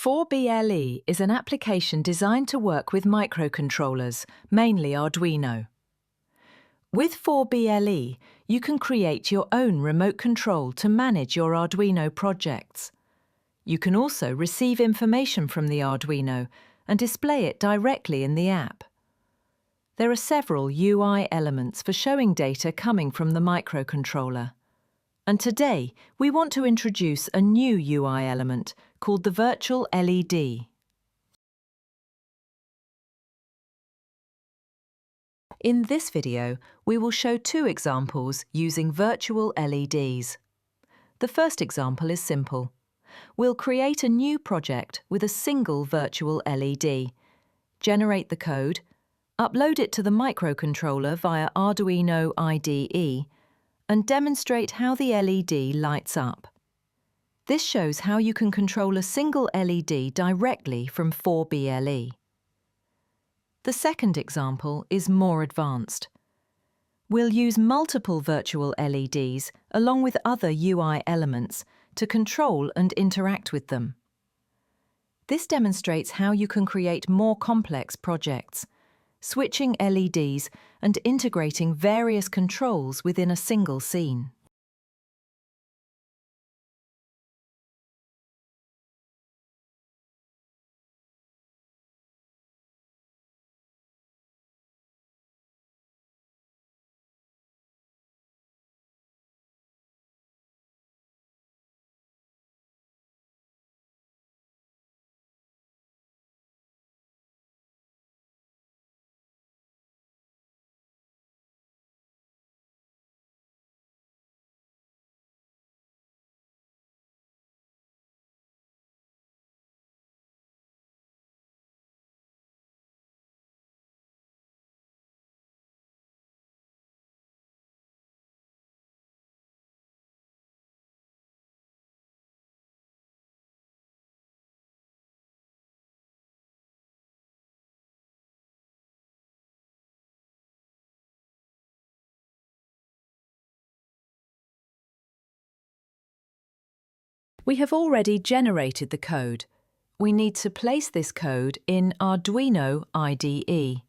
ForBLE is an application designed to work with microcontrollers, mainly Arduino. With ForBLE, you can create your own remote control to manage your Arduino projects. You can also receive information from the Arduino and display it directly in the app. There are several UI elements for showing data coming from the microcontroller. And today, we want to introduce a new UI element called the virtual LED. In this video, we will show two examples using virtual LEDs. The first example is simple. We'll create a new project with a single virtual LED, generate the code, upload it to the microcontroller via Arduino IDE, and demonstrate how the LED lights up. This shows how you can control a single LED directly from ForBLE. The second example is more advanced. We'll use multiple virtual LEDs along with other UI elements to control and interact with them. This demonstrates how you can create more complex projects, switching LEDs and integrating various controls within a single scene. We have already generated the code. We need to place this code in Arduino IDE.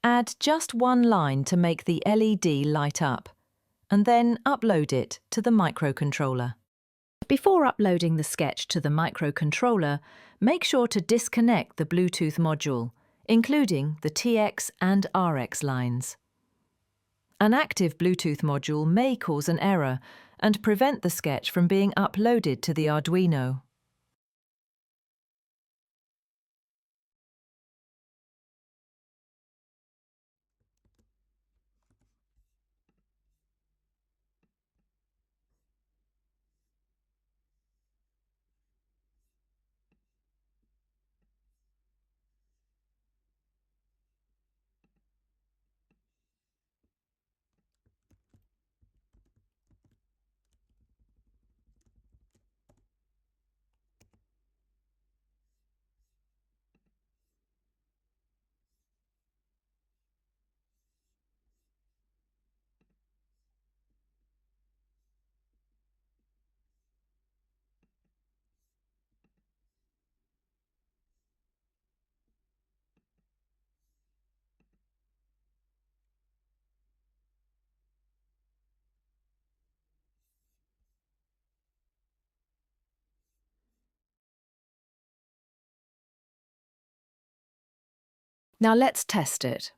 Add just one line to make the LED light up, and then upload it to the microcontroller. Before uploading the sketch to the microcontroller, make sure to disconnect the Bluetooth module, including the TX and RX lines. An active Bluetooth module may cause an error and prevent the sketch from being uploaded to the Arduino. Now let's test it.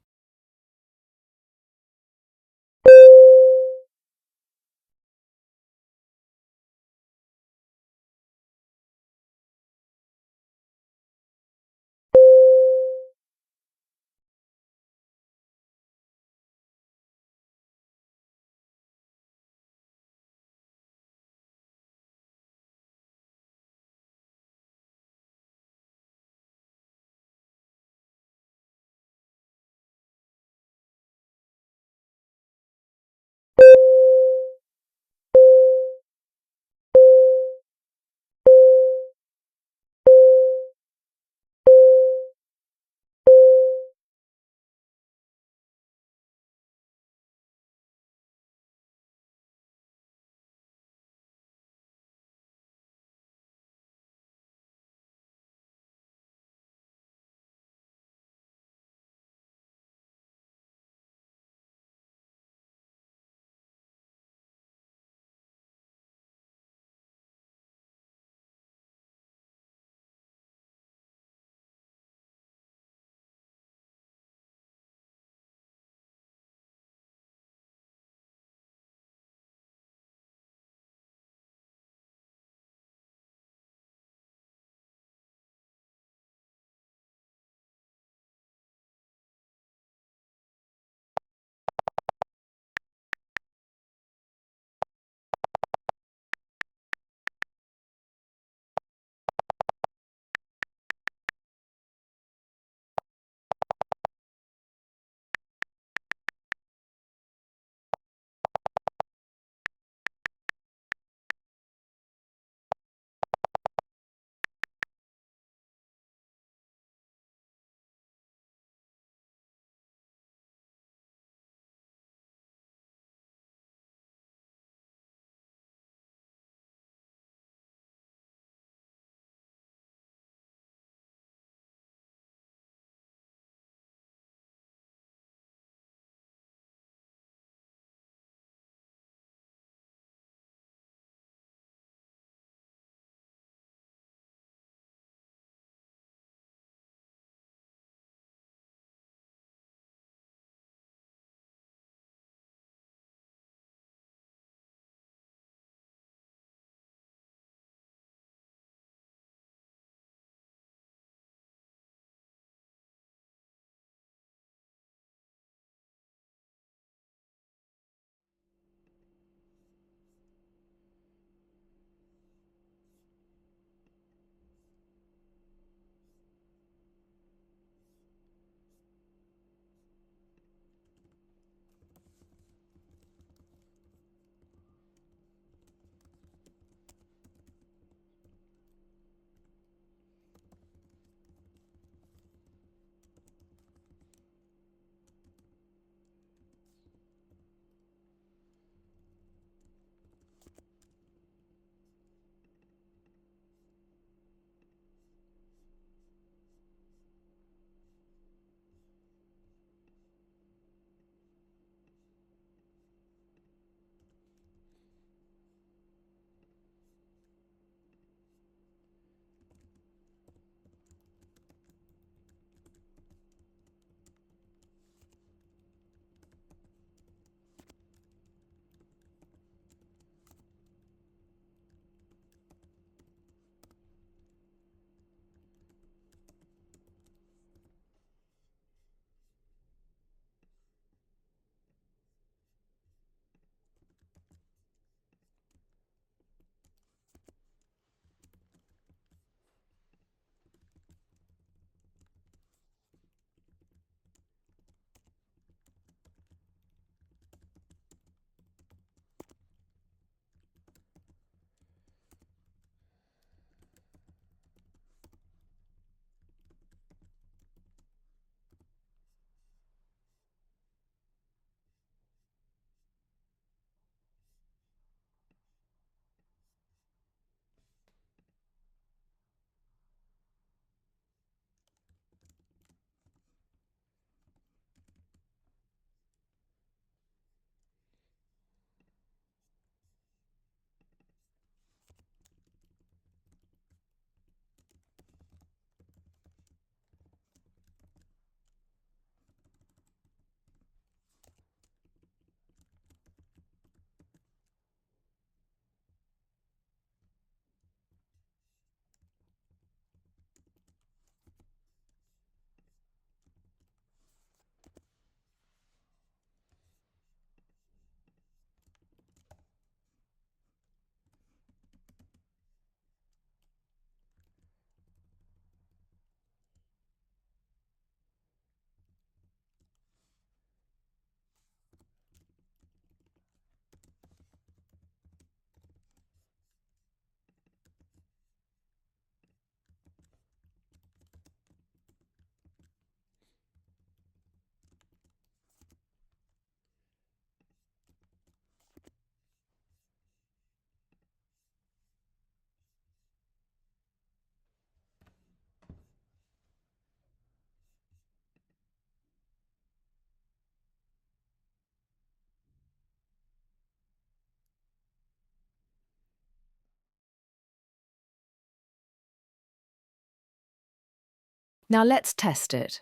Now let's test it.